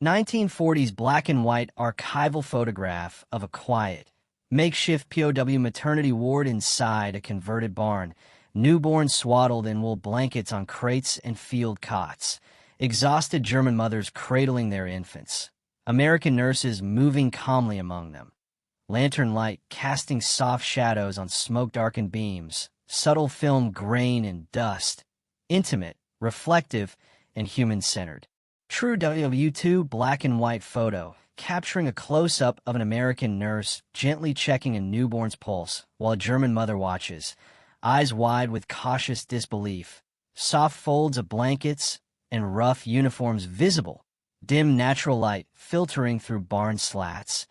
1940s black and white archival photograph of a quiet, makeshift POW maternity ward inside a converted barn, newborns swaddled in wool blankets on crates and field cots, exhausted German mothers cradling their infants, American nurses moving calmly among them, lantern light casting soft shadows on smoke-darkened beams, subtle film grain and dust, intimate, reflective, and human-centered. True W2 black and white photo, capturing a close-up of an American nurse gently checking a newborn's pulse while a German mother watches, eyes wide with cautious disbelief, soft folds of blankets and rough uniforms visible, dim natural light filtering through barn slats,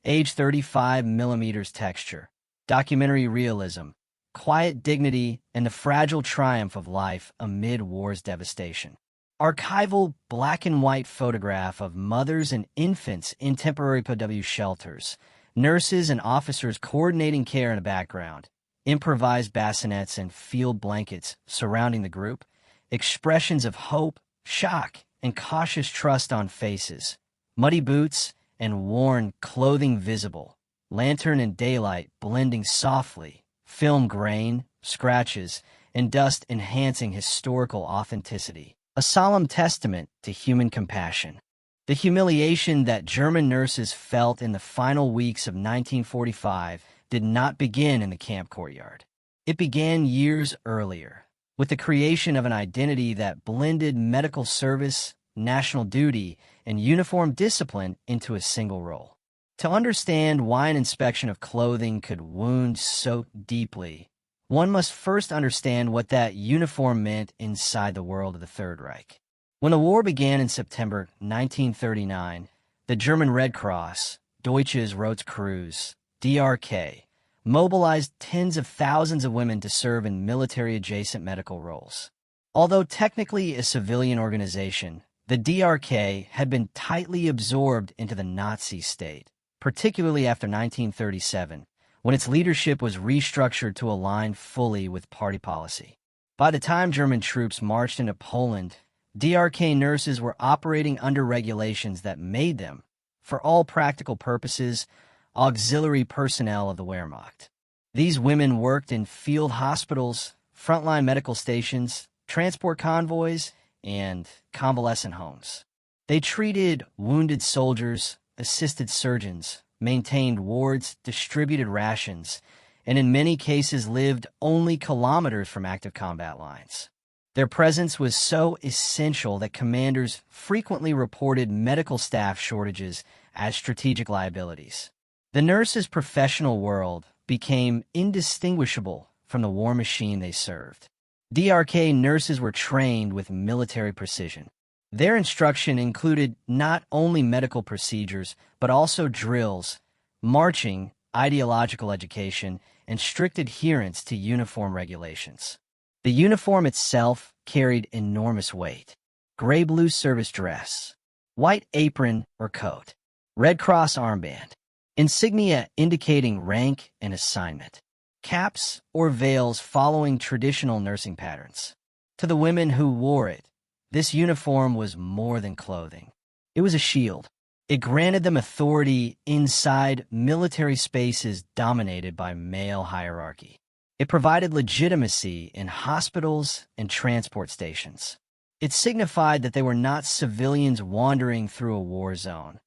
age 35 millimeters texture, documentary realism, quiet dignity, and the fragile triumph of life amid war's devastation. Archival black and white photograph of mothers and infants in temporary POW shelters, nurses and officers coordinating care in the background, improvised bassinets and field blankets surrounding the group, expressions of hope, shock, and cautious trust on faces, muddy boots and worn clothing visible, lantern and daylight blending softly, film grain, scratches, and dust enhancing historical authenticity. A solemn testament to human compassion. The humiliation that German nurses felt in the final weeks of 1945 did not begin in the camp courtyard. It began years earlier, with the creation of an identity that blended medical service, national duty, and uniform discipline into a single role. To understand why an inspection of clothing could wound so deeply, one must first understand what that uniform meant inside the world of the Third Reich. When the war began in September 1939, the German Red Cross, Deutsches Rotes Kreuz, DRK, mobilized tens of thousands of women to serve in military-adjacent medical roles. Although technically a civilian organization, the DRK had been tightly absorbed into the Nazi state, particularly after 1937, when its leadership was restructured to align fully with party policy. By the time German troops marched into Poland, DRK nurses were operating under regulations that made them, for all practical purposes, auxiliary personnel of the Wehrmacht. These women worked in field hospitals, frontline medical stations, transport convoys, and convalescent homes. They treated wounded soldiers, assisted surgeons, maintained wards, distributed rations, and in many cases lived only kilometers from active combat lines. Their presence was so essential that commanders frequently reported medical staff shortages as strategic liabilities. The nurses' professional world became indistinguishable from the war machine they served. DRK nurses were trained with military precision. Their instruction included not only medical procedures, but also drills, marching, ideological education, and strict adherence to uniform regulations. The uniform itself carried enormous weight. Gray-blue service dress, white apron or coat, Red Cross armband, insignia indicating rank and assignment, caps or veils following traditional nursing patterns. To the women who wore it, this uniform was more than clothing. It was a shield. It granted them authority inside military spaces dominated by male hierarchy. It provided legitimacy in hospitals and transport stations. It signified that they were not civilians wandering through a war zone.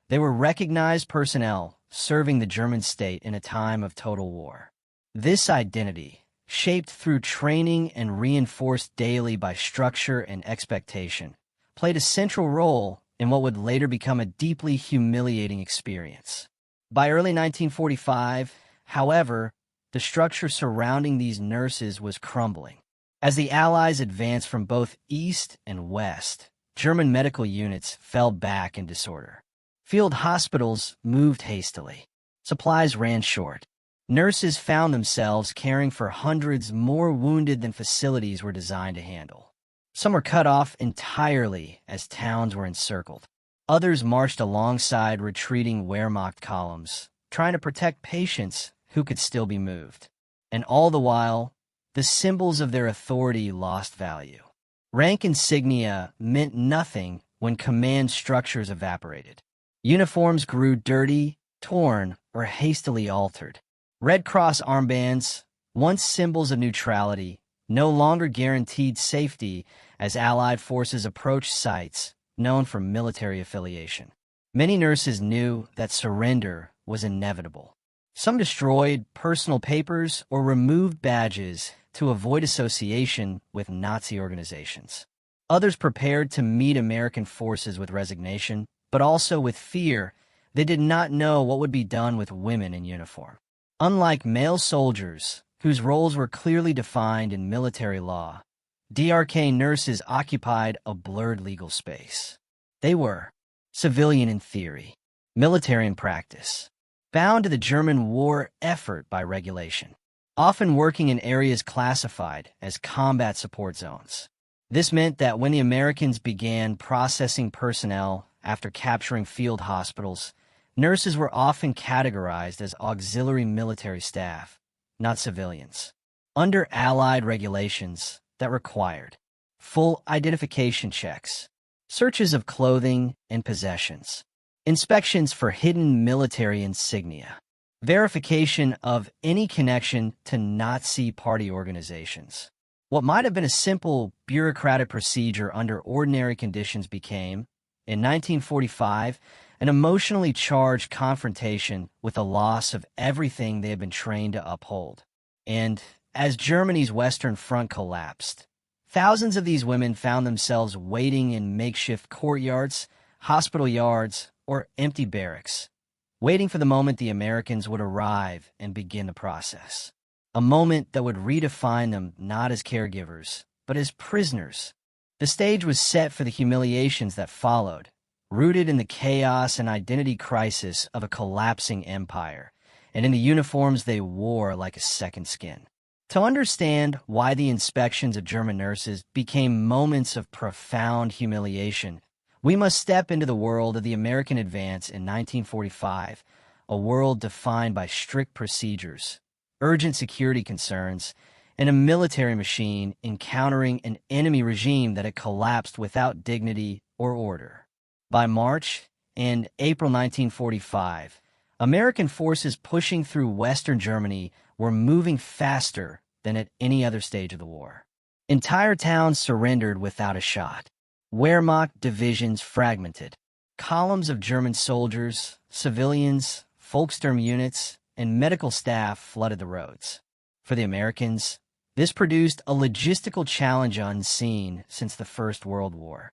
They were recognized personnel serving the German state in a time of total war. This identity, shaped through training and reinforced daily by structure and expectation, played a central role in what would later become a deeply humiliating experience. By early 1945, however, the structure surrounding these nurses was crumbling. As the Allies advanced from both east and west, German medical units fell back in disorder. Field hospitals moved hastily. Supplies ran short. Nurses found themselves caring for hundreds more wounded than facilities were designed to handle. Some were cut off entirely as towns were encircled. Others marched alongside retreating Wehrmacht columns, trying to protect patients who could still be moved. And all the while, the symbols of their authority lost value. Rank insignia meant nothing when command structures evaporated. Uniforms grew dirty, torn, or hastily altered. Red Cross armbands, once symbols of neutrality, no longer guaranteed safety as Allied forces approached sites known for military affiliation. Many nurses knew that surrender was inevitable. Some destroyed personal papers or removed badges to avoid association with Nazi organizations. Others prepared to meet American forces with resignation, but also with fear. They did not know what would be done with women in uniform. Unlike male soldiers, whose roles were clearly defined in military law, DRK nurses occupied a blurred legal space. They were civilian in theory, military in practice, bound to the German war effort by regulation, often working in areas classified as combat support zones. This meant that when the Americans began processing personnel after capturing field hospitals, nurses were often categorized as auxiliary military staff, not civilians, under Allied regulations that required full identification checks, searches of clothing and possessions, inspections for hidden military insignia, verification of any connection to Nazi party organizations. What might have been a simple bureaucratic procedure under ordinary conditions became, in 1945, an emotionally charged confrontation with the loss of everything they had been trained to uphold. And as Germany's Western Front collapsed, thousands of these women found themselves waiting in makeshift courtyards, hospital yards, or empty barracks, waiting for the moment the Americans would arrive and begin the process. A moment that would redefine them not as caregivers, but as prisoners. The stage was set for the humiliations that followed, rooted in the chaos and identity crisis of a collapsing empire, and in the uniforms they wore like a second skin. To understand why the inspections of German nurses became moments of profound humiliation, we must step into the world of the American advance in 1945, a world defined by strict procedures, urgent security concerns, and a military machine encountering an enemy regime that had collapsed without dignity or order. By March and April 1945, American forces pushing through Western Germany were moving faster than at any other stage of the war. Entire towns surrendered without a shot. Wehrmacht divisions fragmented. Columns of German soldiers, civilians, Volkssturm units, and medical staff flooded the roads. For the Americans, this produced a logistical challenge unseen since the First World War.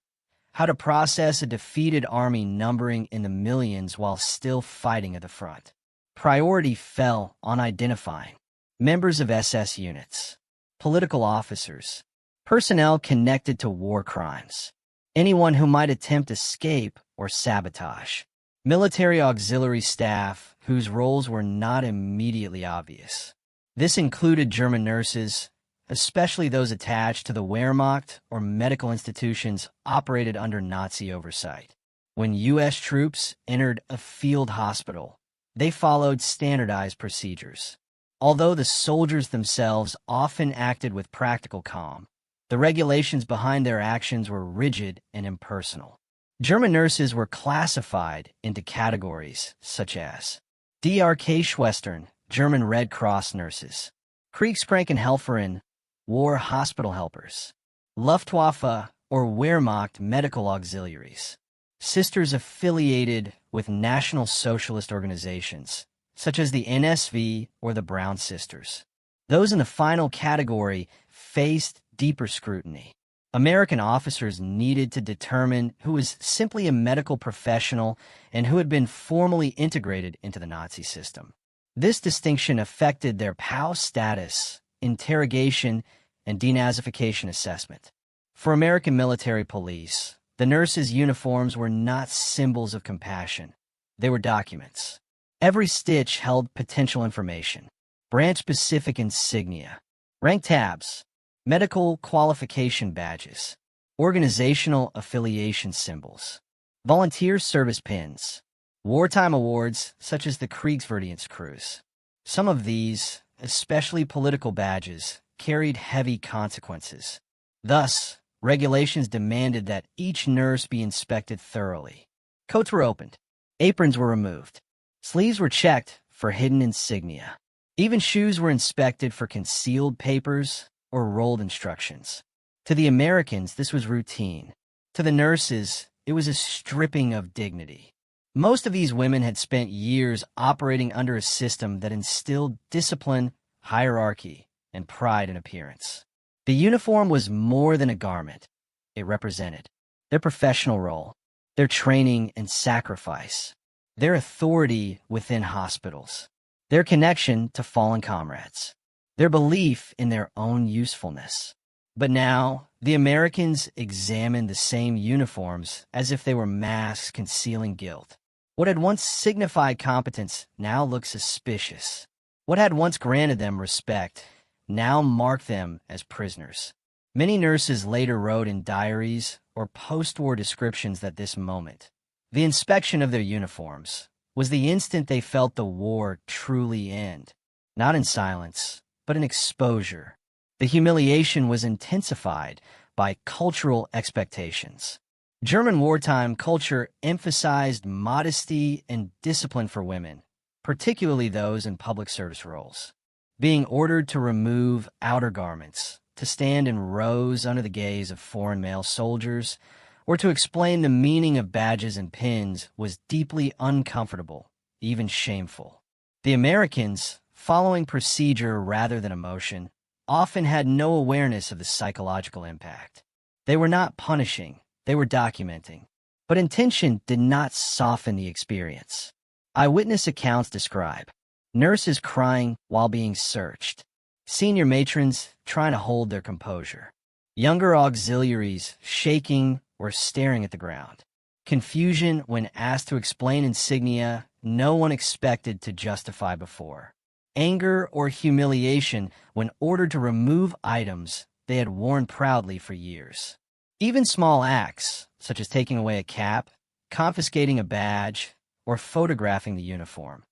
How to process a defeated army numbering in the millions while still fighting at the front. Priority fell on identifying members of SS units, political officers, personnel connected to war crimes, anyone who might attempt escape or sabotage, military auxiliary staff whose roles were not immediately obvious. This included German nurses, especially those attached to the Wehrmacht or medical institutions operated under Nazi oversight. When U.S. troops entered a field hospital, they followed standardized procedures. Although the soldiers themselves often acted with practical calm, the regulations behind their actions were rigid and impersonal. German nurses were classified into categories such as DRK-Schwestern, German Red Cross nurses, Kriegskrankenhelferin, war hospital helpers, Luftwaffe or Wehrmacht medical auxiliaries, sisters affiliated with National Socialist organizations, such as the NSV or the Brown Sisters. Those in the final category faced deeper scrutiny. American officers needed to determine who was simply a medical professional and who had been formally integrated into the Nazi system. This distinction affected their POW status, interrogation, and denazification assessment. For American military police, the nurses' uniforms were not symbols of compassion. They were documents. Every stitch held potential information, branch-specific insignia, rank tabs, medical qualification badges, organizational affiliation symbols, volunteer service pins, wartime awards such as the Kriegsverdienstkreuz. Some of these, especially political badges, carried heavy consequences. Thus, Regulations demanded that each nurse be inspected thoroughly. Coats were opened. Aprons were removed. Sleeves were checked for hidden insignia. Even shoes were inspected for concealed papers or rolled instructions. To the Americans, this was routine. To the nurses, it was a stripping of dignity. Most of these women had spent years operating under a system that instilled discipline, hierarchy, and pride in appearance. The uniform was more than a garment. It represented their professional role, their training and sacrifice, their authority within hospitals, their connection to fallen comrades, their belief in their own usefulness. But now, the Americans examined the same uniforms as if they were masks concealing guilt. What had once signified competence now looked suspicious. What had once granted them respect now marked them as prisoners. Many nurses later wrote in diaries or post-war descriptions that this moment, the inspection of their uniforms, was the instant they felt the war truly end. Not in silence, but in exposure. The humiliation was intensified by cultural expectations. German wartime culture emphasized modesty and discipline for women, particularly those in public service roles. Being ordered to remove outer garments, to stand in rows under the gaze of foreign male soldiers, or to explain the meaning of badges and pins was deeply uncomfortable, even shameful. The Americans, following procedure rather than emotion, often had no awareness of the psychological impact. They were not punishing, they were documenting. But intention did not soften the experience. Eyewitness accounts describe nurses crying while being searched, senior matrons trying to hold their composure, younger auxiliaries shaking or staring at the ground, confusion when asked to explain insignia no one expected to justify before, anger or humiliation when ordered to remove items they had worn proudly for years. Even small acts, such as taking away a cap, confiscating a badge, or photographing the uniform,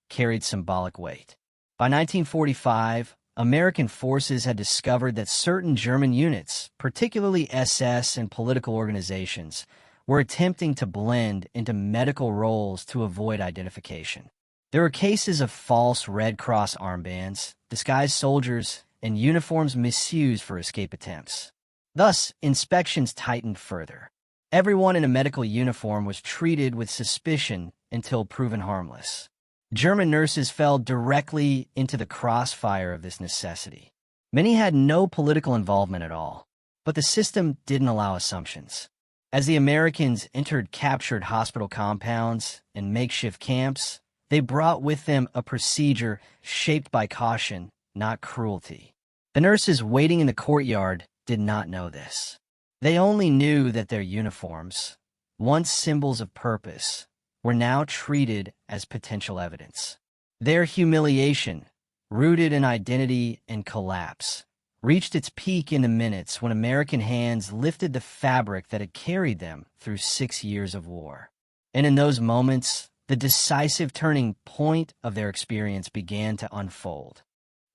carried symbolic weight. By 1945, American forces had discovered that certain German units, particularly SS and political organizations, were attempting to blend into medical roles to avoid identification. There were cases of false Red Cross armbands, disguised soldiers, and uniforms misused for escape attempts. Thus, inspections tightened further. Everyone in a medical uniform was treated with suspicion until proven harmless. German nurses fell directly into the crossfire of this necessity. Many had no political involvement at all, but the system didn't allow assumptions. As the Americans entered captured hospital compounds and makeshift camps, they brought with them a procedure shaped by caution, not cruelty. The nurses waiting in the courtyard did not know this. They only knew that their uniforms, once symbols of purpose, were now treated as potential evidence. Their humiliation, rooted in identity and collapse, reached its peak in the minutes when American hands lifted the fabric that had carried them through 6 years of war. And in those moments, the decisive turning point of their experience began to unfold.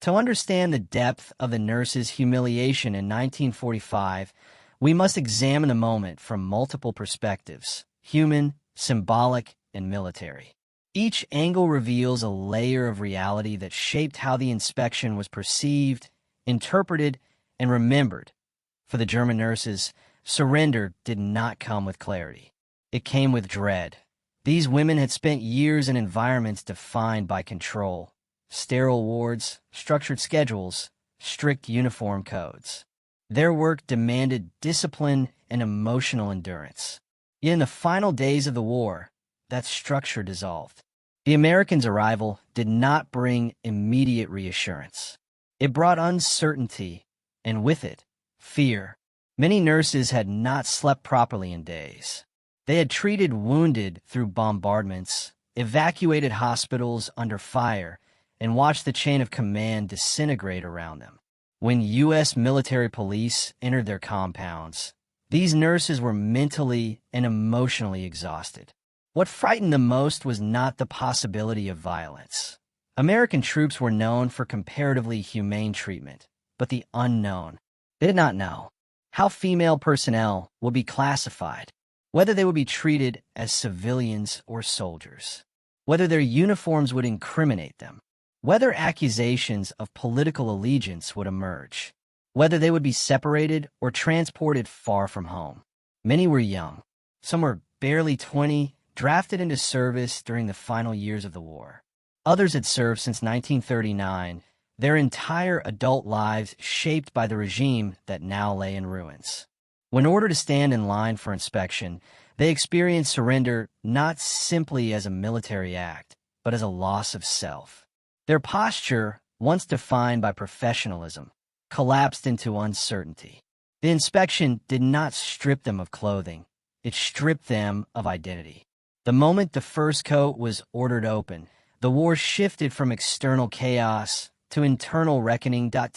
To understand the depth of the nurses' humiliation in 1945, we must examine the moment from multiple perspectives: human, symbolic, and military. Each angle reveals a layer of reality that shaped how the inspection was perceived, interpreted, and remembered. For the German nurses, surrender did not come with clarity. It came with dread. These women had spent years in environments defined by control: sterile wards, structured schedules, strict uniform codes. Their work demanded discipline and emotional endurance. Yet in the final days of the war, that structure dissolved. The Americans' arrival did not bring immediate reassurance. It brought uncertainty, and with it, fear. Many nurses had not slept properly in days. They had treated wounded through bombardments, evacuated hospitals under fire, and watched the chain of command disintegrate around them. When U.S. military police entered their compounds, these nurses were mentally and emotionally exhausted. What frightened them most was not the possibility of violence. American troops were known for comparatively humane treatment, but the unknown. They did not know. how female personnel would be classified, whether they would be treated as civilians or soldiers, whether their uniforms would incriminate them, whether accusations of political allegiance would emerge, whether they would be separated or transported far from home. Many were young. Some were barely 20, drafted into service during the final years of the war. Others had served since 1939, their entire adult lives shaped by the regime that now lay in ruins. When ordered to stand in line for inspection, they experienced surrender not simply as a military act, but as a loss of self. Their posture, once defined by professionalism, collapsed into uncertainty. The inspection did not strip them of clothing. It stripped them of identity. The moment the first coat was ordered open, the war shifted from external chaos to internal reckoning. To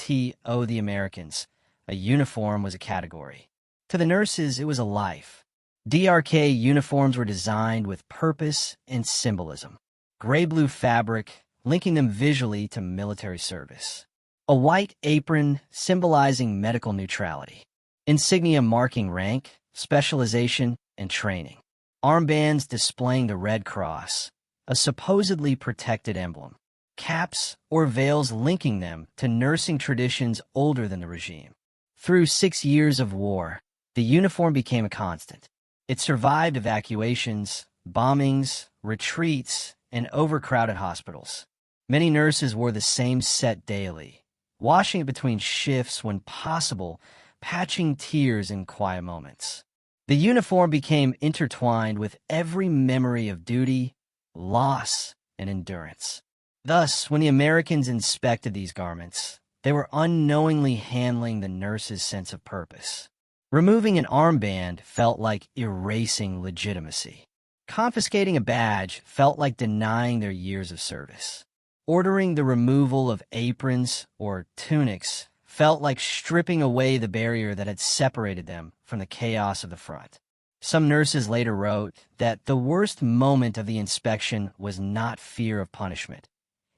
the Americans, a uniform was a category. To the nurses, it was a life. DRK uniforms were designed with purpose and symbolism. Gray-blue fabric, linking them visually to military service. A white apron symbolizing medical neutrality. Insignia marking rank, specialization, and training. Armbands displaying the Red Cross, a supposedly protected emblem. Caps or veils linking them to nursing traditions older than the regime. Through 6 years of war, the uniform became a constant. It survived evacuations, bombings, retreats, and overcrowded hospitals. Many nurses wore the same set daily, washing it between shifts when possible, patching tears in quiet moments. The uniform became intertwined with every memory of duty, loss, and endurance. Thus, when the Americans inspected these garments, they were unknowingly handling the nurse's sense of purpose. Removing an armband felt like erasing legitimacy. Confiscating a badge felt like denying their years of service. Ordering the removal of aprons or tunics felt like stripping away the barrier that had separated them from the chaos of the front. Some nurses later wrote that the worst moment of the inspection was not fear of punishment.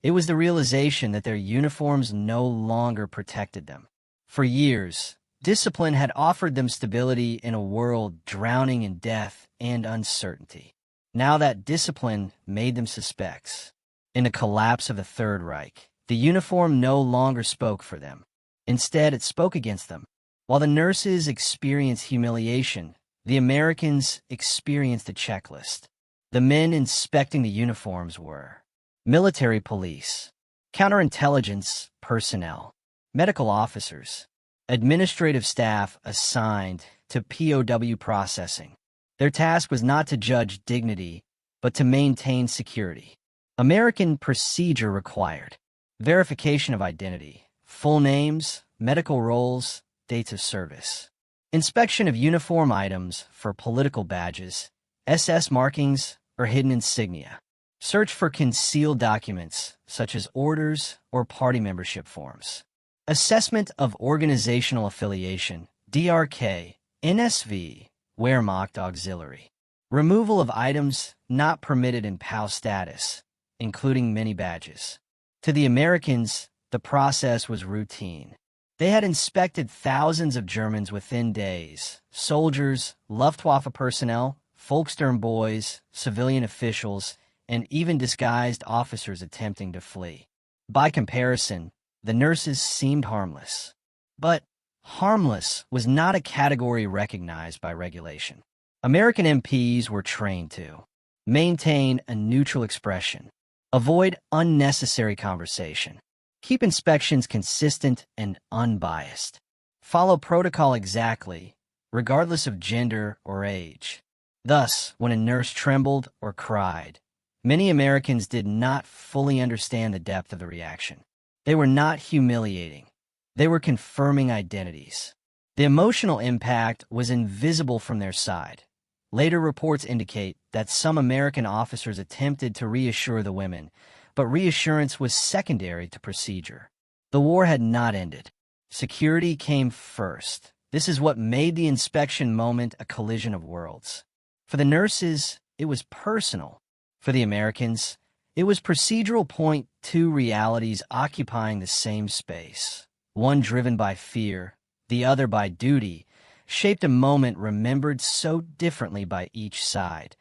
It was the realization that their uniforms no longer protected them. For years, discipline had offered them stability in a world drowning in death and uncertainty. Now that discipline made them suspects. In the collapse of the Third Reich, the uniform no longer spoke for them. Instead, it spoke against them. While the nurses experienced humiliation, the Americans experienced a checklist. The men inspecting the uniforms were military police, counterintelligence personnel, medical officers, administrative staff assigned to POW processing. Their task was not to judge dignity, but to maintain security. American procedure required verification of identity, full names, medical roles, dates of service. Inspection of uniform items for political badges, SS markings, or hidden insignia. Search for concealed documents, such as orders or party membership forms. Assessment of organizational affiliation, DRK, NSV, Wehrmacht auxiliary. Removal of items not permitted in POW status, including many badges. To the Americans, the process was routine. They had inspected thousands of Germans within days, soldiers, Luftwaffe personnel, Volkssturm boys, civilian officials, and even disguised officers attempting to flee. By comparison, the nurses seemed harmless. But harmless was not a category recognized by regulation. American MPs were trained to maintain a neutral expression, avoid unnecessary conversation, keep inspections consistent and unbiased, follow protocol exactly, regardless of gender or age. Thus, when a nurse trembled or cried, many Americans did not fully understand the depth of the reaction. They were not humiliating. They were confirming identities. The emotional impact was invisible from their side. Later reports indicate that some American officers attempted to reassure the women, but reassurance was secondary to procedure. The war had not ended. Security came first. This is what made the inspection moment a collision of worlds. For the nurses, it was personal. For the Americans, it was procedural. Two realities occupying the same space, one driven by fear, the other by duty, shaped a moment remembered so differently by each side.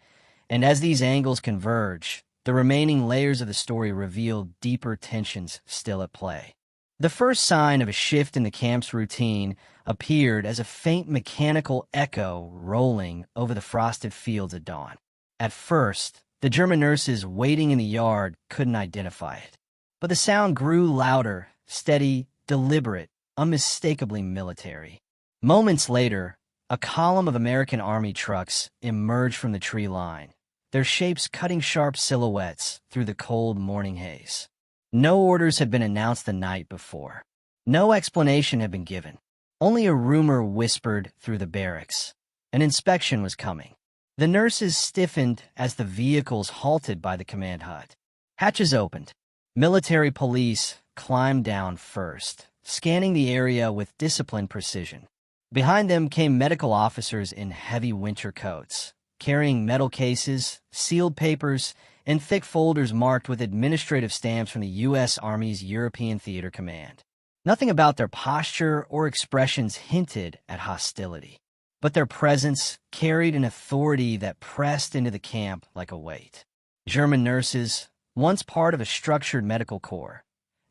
And as these angles converge, the remaining layers of the story reveal deeper tensions still at play. The first sign of a shift in the camp's routine appeared as a faint mechanical echo rolling over the frosted fields at dawn. At first, the German nurses waiting in the yard couldn't identify it. But the sound grew louder, steady, deliberate, unmistakably military. Moments later, a column of American Army trucks emerged from the tree line, their shapes cutting sharp silhouettes through the cold morning haze. No orders had been announced the night before. No explanation had been given. Only a rumor whispered through the barracks. An inspection was coming. The nurses stiffened as the vehicles halted by the command hut. Hatches opened. Military police climbed down first, scanning the area with disciplined precision. Behind them came medical officers in heavy winter coats, carrying metal cases, sealed papers, and thick folders marked with administrative stamps from the U.S. Army's European Theater Command. Nothing about their posture or expressions hinted at hostility, but their presence carried an authority that pressed into the camp like a weight. German nurses, once part of a structured medical corps,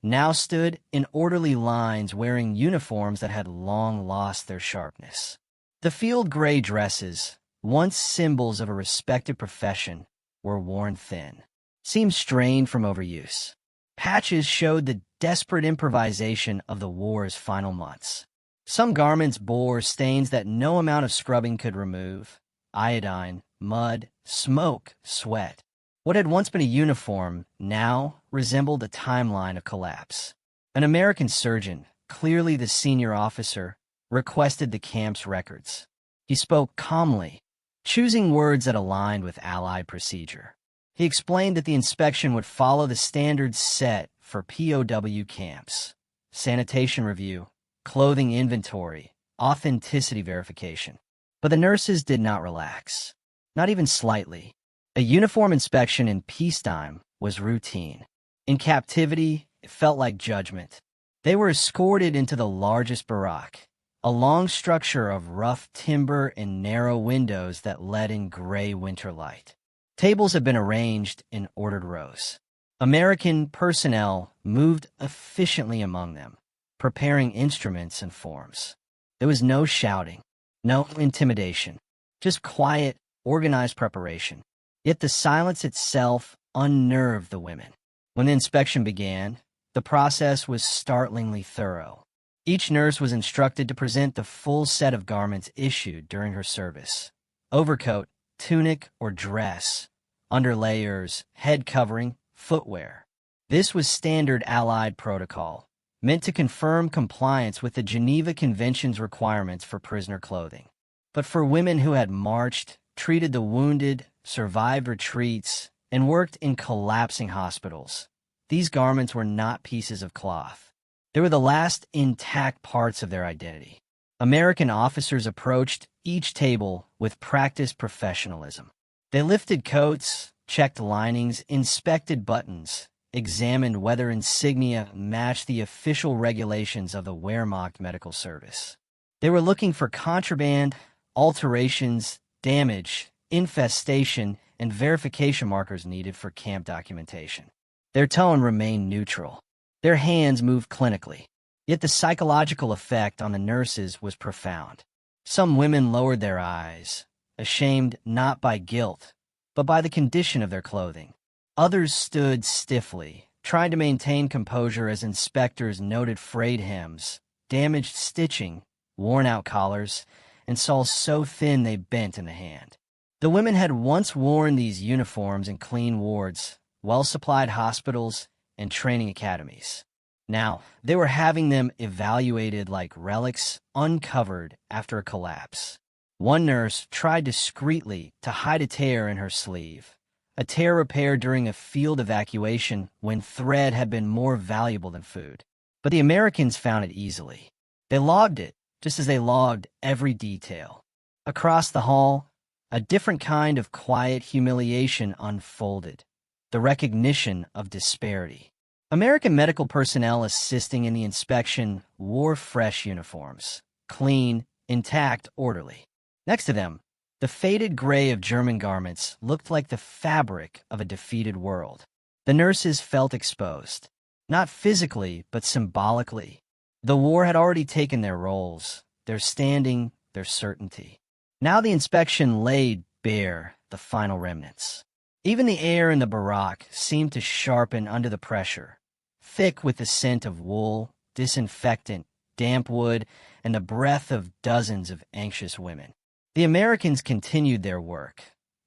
now stood in orderly lines wearing uniforms that had long lost their sharpness. The field gray dresses, once symbols of a respected profession, were worn thin, seemed strained from overuse. Patches showed the desperate improvisation of the war's final months. Some garments bore stains that no amount of scrubbing could remove: iodine, mud, smoke, sweat. What had once been a uniform now resembled a timeline of collapse. An American surgeon, clearly the senior officer, requested the camp's records. He spoke calmly, choosing words that aligned with Allied procedure. He explained that the inspection would follow the standards set for POW camps: sanitation review, clothing inventory, authenticity verification. But the nurses did not relax, not even slightly. A uniform inspection in peacetime was routine. In captivity, it felt like judgment. They were escorted into the largest barack, a long structure of rough timber and narrow windows that let in gray winter light. Tables had been arranged in ordered rows. American personnel moved efficiently among them, preparing instruments and forms. There was no shouting, no intimidation, just quiet, organized preparation. Yet the silence itself unnerved the women. When the inspection began, the process was startlingly thorough. Each nurse was instructed to present the full set of garments issued during her service: overcoat, tunic or dress, underlayers, head covering, footwear. This was standard Allied protocol, meant to confirm compliance with the Geneva Convention's requirements for prisoner clothing. But for women who had marched, treated the wounded, survived retreats, and worked in collapsing hospitals, these garments were not pieces of cloth. They were the last intact parts of their identity. American officers approached each table with practiced professionalism. They lifted coats, checked linings, inspected buttons, examined whether insignia matched the official regulations of the Wehrmacht medical service. They were looking for contraband, alterations, damage, infestation, and verification markers needed for camp documentation. Their tone remained neutral. Their hands moved clinically. Yet the psychological effect on the nurses was profound. Some women lowered their eyes, ashamed not by guilt, but by the condition of their clothing. Others stood stiffly, trying to maintain composure as inspectors noted frayed hems, damaged stitching, worn-out collars, and soles so thin they bent in the hand. The women had once worn these uniforms in clean wards, well-supplied hospitals, and training academies. Now, they were having them evaluated like relics uncovered after a collapse. One nurse tried discreetly to hide a tear in her sleeve, a tear repaired during a field evacuation when thread had been more valuable than food. But the Americans found it easily. They logged it, just as they logged every detail. Across the hall, a different kind of quiet humiliation unfolded: the recognition of disparity. American medical personnel assisting in the inspection wore fresh uniforms, clean, intact, orderly. Next to them, the faded gray of German garments looked like the fabric of a defeated world. The nurses felt exposed, not physically, but symbolically. The war had already taken their roles, their standing, their certainty. Now the inspection laid bare the final remnants. Even the air in the barrack seemed to sharpen under the pressure, thick with the scent of wool, disinfectant, damp wood, and the breath of dozens of anxious women. The Americans continued their work,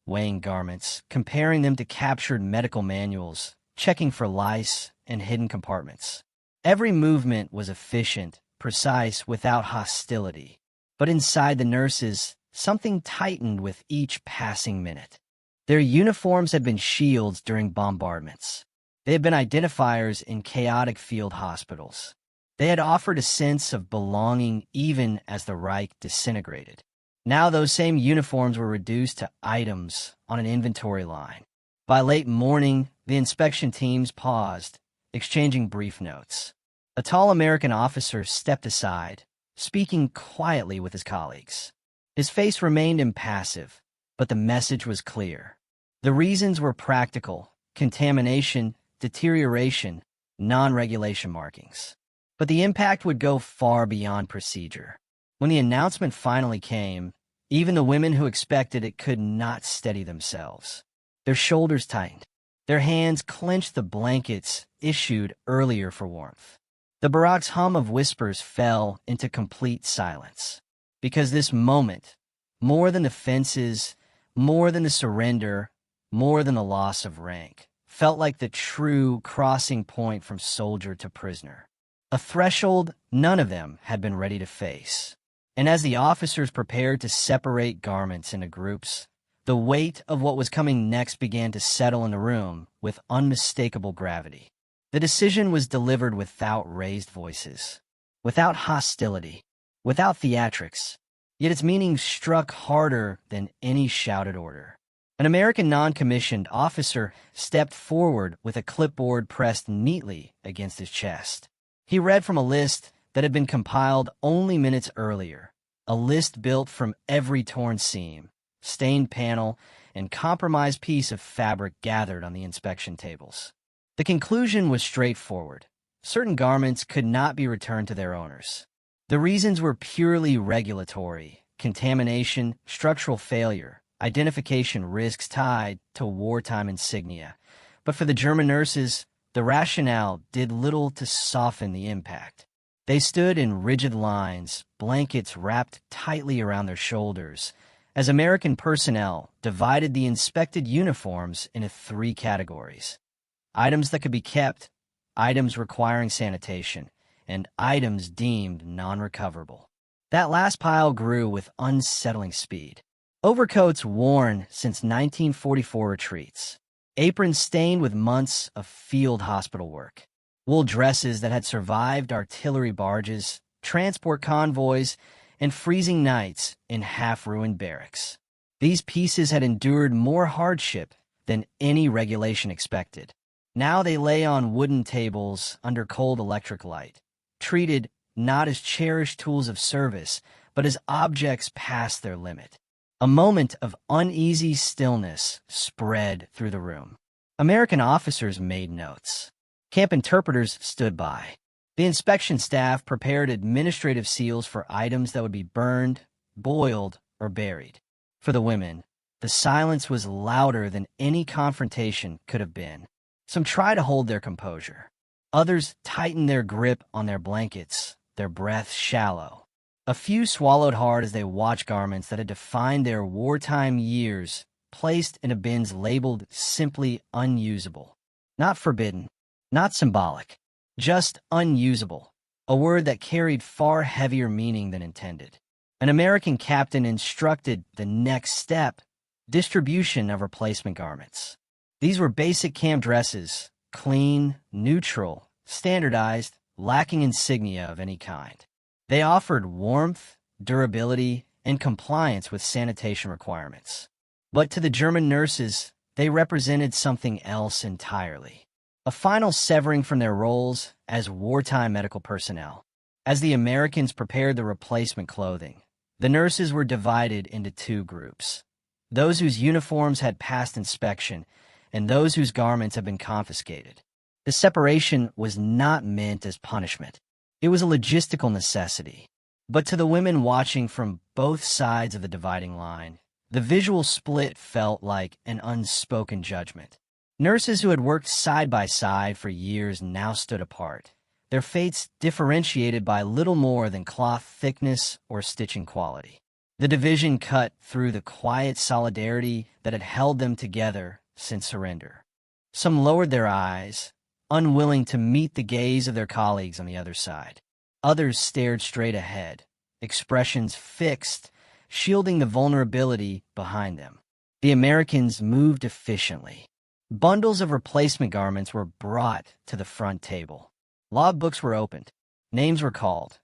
weighing garments, comparing them to captured medical manuals, checking for lice and hidden compartments. Every movement was efficient, precise, without hostility. But inside the nurses, something tightened with each passing minute. Their uniforms had been shields during bombardments. They had been identifiers in chaotic field hospitals. They had offered a sense of belonging even as the Reich disintegrated. Now those same uniforms were reduced to items on an inventory line. By late morning, the inspection teams paused, exchanging brief notes. A tall American officer stepped aside, speaking quietly with his colleagues. His face remained impassive, but the message was clear. The reasons were practical: contamination, deterioration, non-regulation markings. But the impact would go far beyond procedure. When the announcement finally came, even the women who expected it could not steady themselves. Their shoulders tightened. Their hands clenched the blankets issued earlier for warmth. The barack's hum of whispers fell into complete silence. Because this moment, more than the fences, more than the surrender, more than the loss of rank, felt like the true crossing point from soldier to prisoner. A threshold none of them had been ready to face. And as the officers prepared to separate garments into groups, the weight of what was coming next began to settle in the room with unmistakable gravity. The decision was delivered without raised voices, without hostility, without theatrics, yet its meaning struck harder than any shouted order. An American non-commissioned officer stepped forward with a clipboard pressed neatly against his chest. He read from a list that had been compiled only minutes earlier, a list built from every torn seam, stained panel, and compromised piece of fabric gathered on the inspection tables. The conclusion was straightforward. Certain garments could not be returned to their owners. The reasons were purely regulatory: contamination, structural failure, identification risks tied to wartime insignia. But for the German nurses, the rationale did little to soften the impact. They stood in rigid lines, blankets wrapped tightly around their shoulders, as American personnel divided the inspected uniforms into 3 categories: items that could be kept, items requiring sanitation, and items deemed non-recoverable. That last pile grew with unsettling speed. Overcoats worn since 1944 retreats, aprons stained with months of field hospital work, wool dresses that had survived artillery barges, transport convoys, and freezing nights in half-ruined barracks. These pieces had endured more hardship than any regulation expected. Now they lay on wooden tables under cold electric light, treated not as cherished tools of service, but as objects past their limit. A moment of uneasy stillness spread through the room. American officers made notes. Camp interpreters stood by. The inspection staff prepared administrative seals for items that would be burned, boiled, or buried. For the women, the silence was louder than any confrontation could have been. Some tried to hold their composure. Others tightened their grip on their blankets, their breath shallow. A few swallowed hard as they watched garments that had defined their wartime years placed in bins labeled simply unusable. Not forbidden, not symbolic, just unusable, a word that carried far heavier meaning than intended. An American captain instructed the next step: distribution of replacement garments. These were basic camp dresses, clean, neutral, standardized, lacking insignia of any kind. They offered warmth, durability, and compliance with sanitation requirements. But to the German nurses, they represented something else entirely. A final severing from their roles as wartime medical personnel. As the Americans prepared the replacement clothing, The nurses were divided into two groups: those whose uniforms had passed inspection and those whose garments had been confiscated. The separation was not meant as punishment. It was a logistical necessity. But to the women watching from both sides of the dividing line, the visual split felt like an unspoken judgment. Nurses who had worked side by side for years now stood apart, their fates differentiated by little more than cloth thickness or stitching quality. The division cut through the quiet solidarity that had held them together since surrender. Some lowered their eyes, unwilling to meet the gaze of their colleagues on the other side. Others stared straight ahead, expressions fixed, shielding the vulnerability behind them. The Americans moved efficiently. Bundles of replacement garments were brought to the front table. Logbooks were opened. Names were called,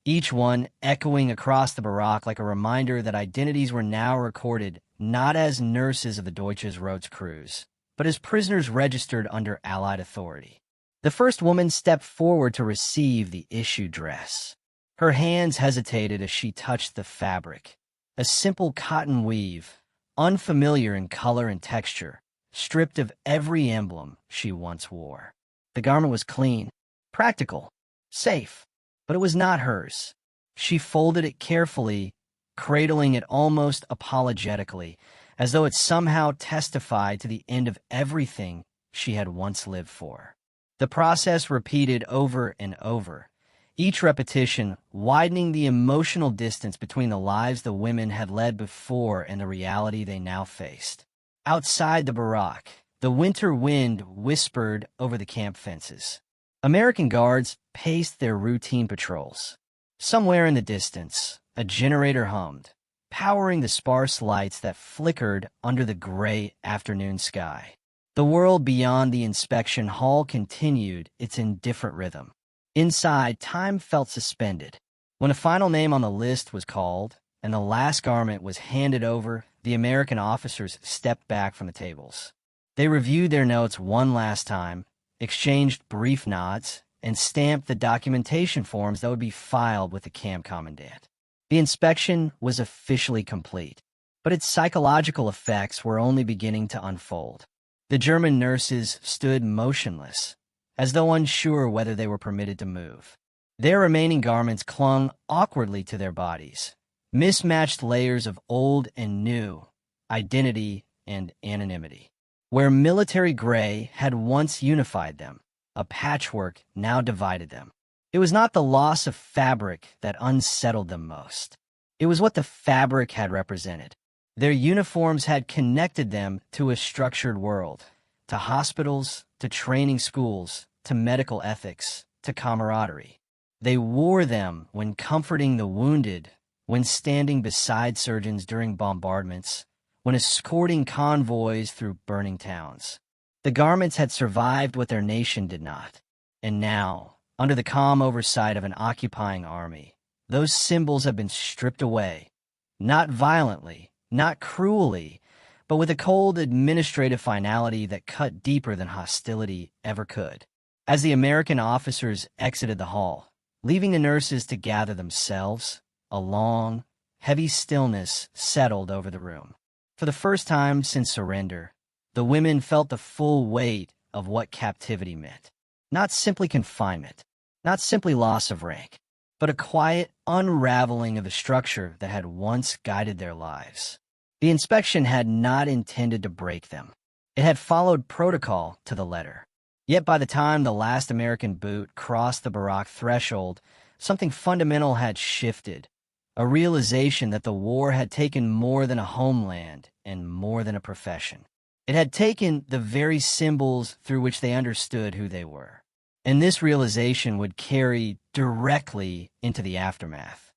each one echoing across the barack like a reminder that identities were now recorded not as nurses of the Deutsches Rotes Kreuz, but as prisoners registered under Allied authority. The first woman stepped forward to receive the issue dress. Her hands hesitated as she touched the fabric. A simple cotton weave, unfamiliar in color and texture, stripped of every emblem she once wore. The garment was clean, practical, safe, but it was not hers. She folded it carefully, cradling it almost apologetically, as though it somehow testified to the end of everything she had once lived for. The process repeated over and over, each repetition widening the emotional distance between the lives the women had led before and the reality they now faced. Outside the barack, the winter wind whispered over the camp fences. American guards paced their routine patrols. Somewhere in the distance, a generator hummed, powering the sparse lights that flickered under the gray afternoon sky. The world beyond the inspection hall continued its indifferent rhythm. Inside, time felt suspended. When a final name on the list was called and the last garment was handed over, the American officers stepped back from the tables. They reviewed their notes one last time, exchanged brief nods, and stamped the documentation forms that would be filed with the camp commandant. The inspection was officially complete, but its psychological effects were only beginning to unfold. The German nurses stood motionless, as though unsure whether they were permitted to move. Their remaining garments clung awkwardly to their bodies, mismatched layers of old and new, identity and anonymity. Where military gray had once unified them, a patchwork now divided them. It was not the loss of fabric that unsettled them most. It was what the fabric had represented. Their uniforms had connected them to a structured world, to hospitals, to training schools, to medical ethics, to camaraderie. They wore them when comforting the wounded, when standing beside surgeons during bombardments, when escorting convoys through burning towns. The garments had survived what their nation did not. And now, under the calm oversight of an occupying army, those symbols have been stripped away, not violently, not cruelly, but with a cold administrative finality that cut deeper than hostility ever could. As the American officers exited the hall, leaving the nurses to gather themselves, a long, heavy stillness settled over the room. For the first time since surrender, the women felt the full weight of what captivity meant. Not simply confinement, not simply loss of rank, but a quiet unraveling of the structure that had once guided their lives. The inspection had not intended to break them. It had followed protocol to the letter. Yet by the time the last American boot crossed the barack threshold, something fundamental had shifted, a realization that the war had taken more than a homeland and more than a profession. It had taken the very symbols through which they understood who they were. And this realization would carry directly into the aftermath.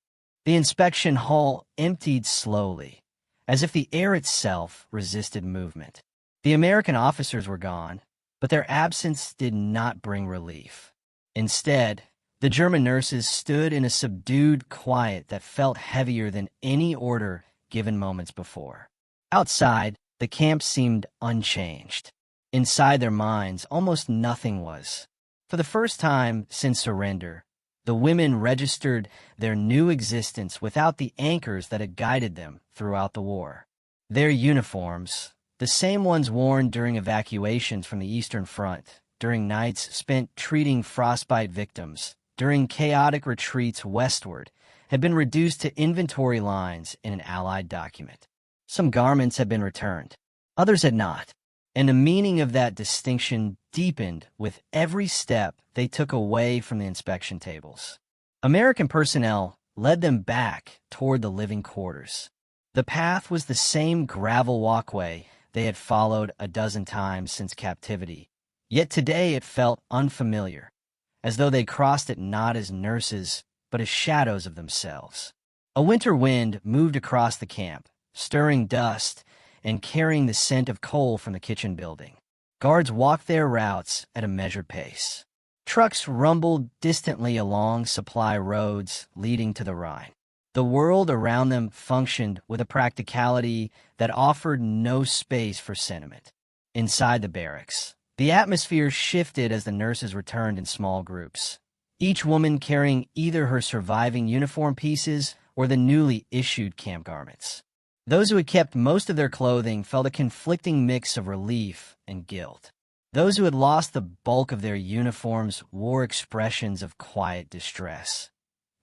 The inspection hall emptied slowly, as if the air itself resisted movement. The American officers were gone, but their absence did not bring relief. Instead, the German nurses stood in a subdued quiet that felt heavier than any order given moments before. Outside, the camp seemed unchanged. Inside their minds, almost nothing was. For the first time since surrender, The women registered their new existence without the anchors that had guided them throughout the war. Their uniforms, the same ones worn during evacuations from the Eastern Front, during nights spent treating frostbite victims, during chaotic retreats westward, had been reduced to inventory lines in an Allied document. Some garments had been returned, others had not, and the meaning of that distinction deepened with every step they took away from the inspection tables. American personnel led them back toward the living quarters. The path was the same gravel walkway they had followed a dozen times since captivity, yet today it felt unfamiliar, as though they crossed it not as nurses, but as shadows of themselves. A winter wind moved across the camp, stirring dust and carrying the scent of coal from the kitchen building. Guards walked their routes at a measured pace. Trucks rumbled distantly along supply roads leading to the Rhine. The world around them functioned with a practicality that offered no space for sentiment. Inside the barracks, the atmosphere shifted as the nurses returned in small groups, each woman carrying either her surviving uniform pieces or the newly issued camp garments. Those who had kept most of their clothing felt a conflicting mix of relief and guilt. Those who had lost the bulk of their uniforms wore expressions of quiet distress,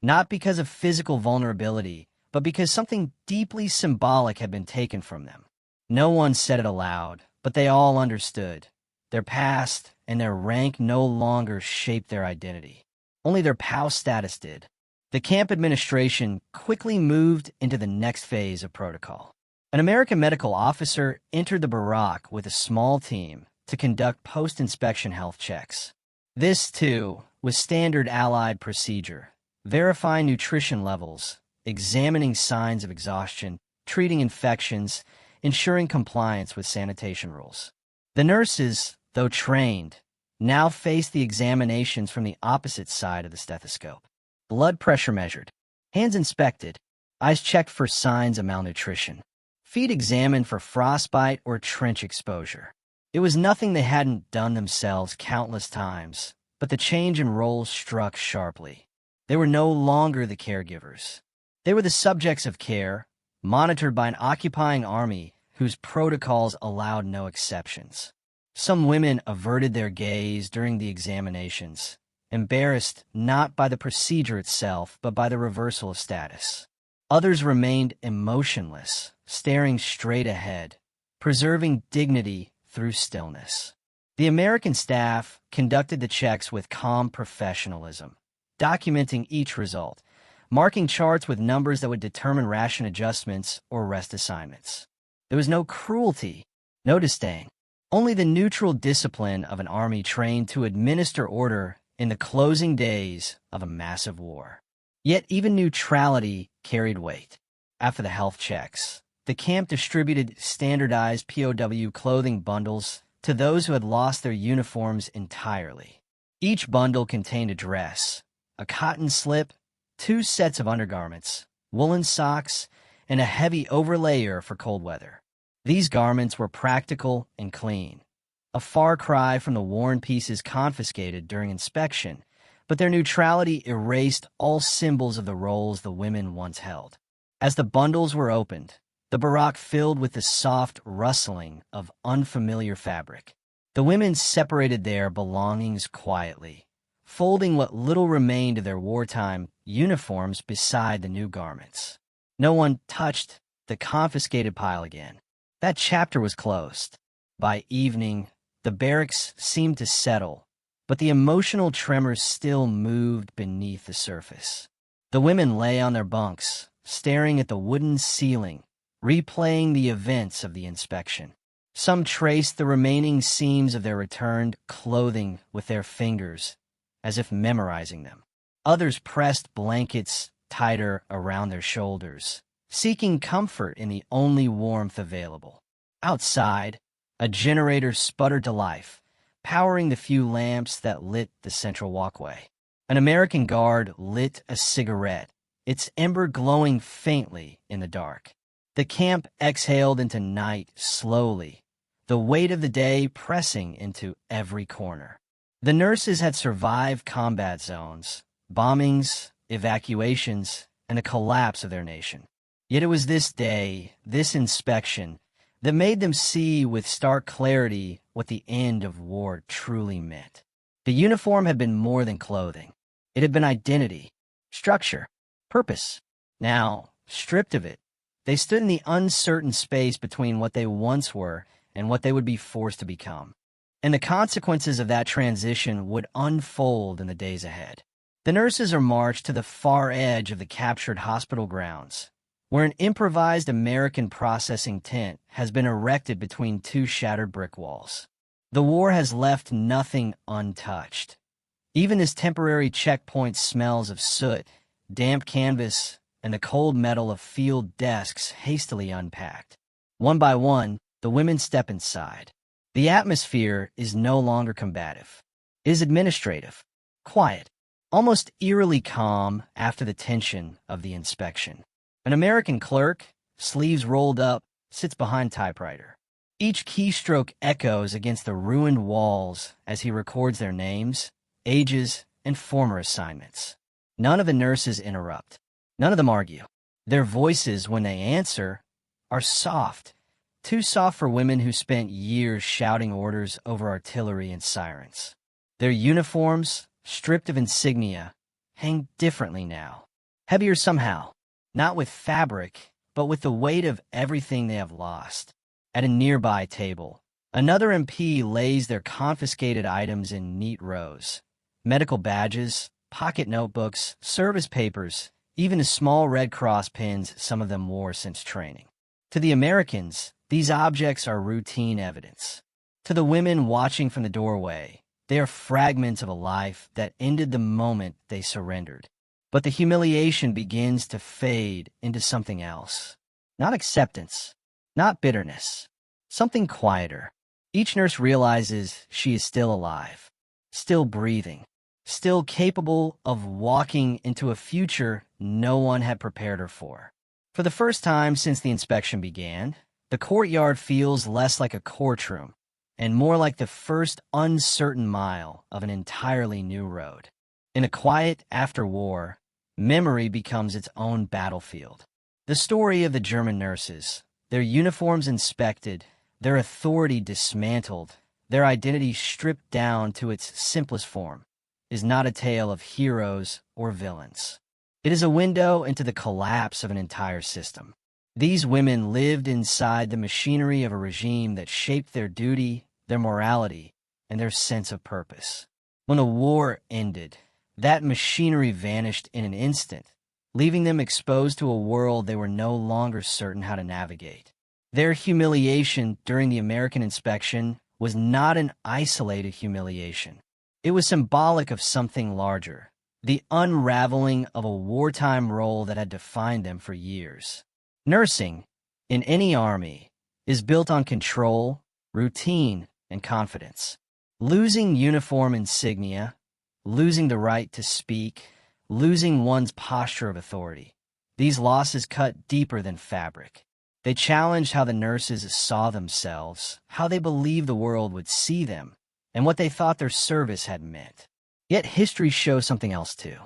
not because of physical vulnerability, but because something deeply symbolic had been taken from them. No one said it aloud, but they all understood. Their past and their rank no longer shaped their identity. Only their POW status did. The camp administration quickly moved into the next phase of protocol. An American medical officer entered the barrack with a small team to conduct post-inspection health checks. This, too, was standard Allied procedure, verifying nutrition levels, examining signs of exhaustion, treating infections, ensuring compliance with sanitation rules. The nurses, though trained, now faced the examinations from the opposite side of the stethoscope. Blood pressure measured, hands inspected, eyes checked for signs of malnutrition, feet examined for frostbite or trench exposure. It was nothing they hadn't done themselves countless times, but the change in roles struck sharply. They were no longer the caregivers. They were the subjects of care, monitored by an occupying army whose protocols allowed no exceptions. Some women averted their gaze during the examinations, embarrassed not by the procedure itself, but by the reversal of status. Others remained emotionless, staring straight ahead, preserving dignity through stillness. The American staff conducted the checks with calm professionalism, documenting each result, marking charts with numbers that would determine ration adjustments or rest assignments. There was no cruelty, no disdain, only the neutral discipline of an army trained to administer order in the closing days of a massive war. Yet even neutrality carried weight. After the health checks, the camp distributed standardized POW clothing bundles to those who had lost their uniforms entirely. Each bundle contained a dress, a cotton slip, 2 sets of undergarments, woolen socks, and a heavy overlayer for cold weather. These garments were practical and clean, a far cry from the worn pieces confiscated during inspection, but their neutrality erased all symbols of the roles the women once held. As the bundles were opened, the barrack filled with the soft rustling of unfamiliar fabric. The women separated their belongings quietly, folding what little remained of their wartime uniforms beside the new garments. No one touched the confiscated pile again. That chapter was closed. By evening, the barracks seemed to settle, but the emotional tremors still moved beneath the surface. The women lay on their bunks, staring at the wooden ceiling, replaying the events of the inspection. Some traced the remaining seams of their returned clothing with their fingers, as if memorizing them. Others pressed blankets tighter around their shoulders, seeking comfort in the only warmth available. Outside, a generator sputtered to life, powering the few lamps that lit the central walkway. An American guard lit a cigarette, its ember glowing faintly in the dark. The camp exhaled into night slowly, the weight of the day pressing into every corner. The nurses had survived combat zones, bombings, evacuations, and a collapse of their nation. Yet it was this day, this inspection, that made them see with stark clarity what the end of war truly meant. The uniform had been more than clothing. It had been identity, structure, purpose. Now, stripped of it, they stood in the uncertain space between what they once were and what they would be forced to become. And the consequences of that transition would unfold in the days ahead. The nurses are marched to the far edge of the captured hospital grounds, where an improvised American processing tent has been erected between two shattered brick walls. The war has left nothing untouched. Even this temporary checkpoint smells of soot, damp canvas, and the cold metal of field desks hastily unpacked. One by one, the women step inside. The atmosphere is no longer combative. It is administrative, quiet, almost eerily calm after the tension of the inspection. An American clerk, sleeves rolled up, sits behind typewriter. Each keystroke echoes against the ruined walls as he records their names, ages, and former assignments. None of the nurses interrupt. None of them argue. Their voices, when they answer, are soft. Too soft for women who spent years shouting orders over artillery and sirens. Their uniforms, stripped of insignia, hang differently now. Heavier somehow, not with fabric, but with the weight of everything they have lost. At a nearby table, another MP lays their confiscated items in neat rows. Medical badges, pocket notebooks, service papers, even a small Red Cross pins some of them wore since training. To the Americans, these objects are routine evidence. To the women watching from the doorway, they are fragments of a life that ended the moment they surrendered. But the humiliation begins to fade into something else. Not acceptance, not bitterness, something quieter. Each nurse realizes she is still alive, still breathing, still capable of walking into a future no one had prepared her for. For the first time since the inspection began, the courtyard feels less like a courtroom and more like the first uncertain mile of an entirely new road. In a quiet after-war, memory becomes its own battlefield. The story of the German nurses, their uniforms inspected, their authority dismantled, their identity stripped down to its simplest form, is not a tale of heroes or villains. It is a window into the collapse of an entire system. These women lived inside the machinery of a regime that shaped their duty, their morality, and their sense of purpose. When the war ended, that machinery vanished in an instant, leaving them exposed to a world they were no longer certain how to navigate. Their humiliation during the American inspection was not an isolated humiliation. It was symbolic of something larger, the unraveling of a wartime role that had defined them for years. Nursing, in any army, is built on control, routine, and confidence. Losing uniform insignia, losing the right to speak, losing one's posture of authority. These losses cut deeper than fabric. They challenged how the nurses saw themselves, how they believed the world would see them, and what they thought their service had meant. Yet history shows something else too.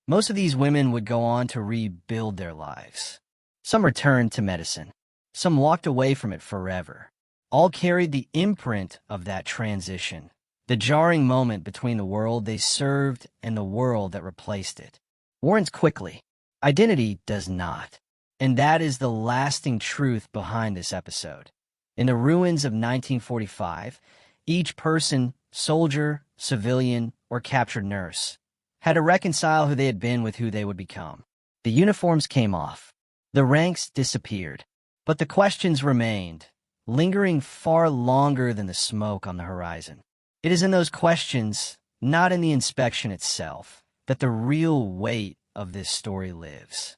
Most of these women would go on to rebuild their lives. Some returned to medicine. Some walked away from it forever. All carried the imprint of that transition, the jarring moment between the world they served and the world that replaced it. War ends quickly. Identity does not. And that is the lasting truth behind this episode. In the ruins of 1945, each person, soldier, civilian, or captured nurse, had to reconcile who they had been with who they would become. The uniforms came off. The ranks disappeared. But the questions remained, lingering far longer than the smoke on the horizon. It is in those questions, not in the inspection itself, that the real weight of this story lives.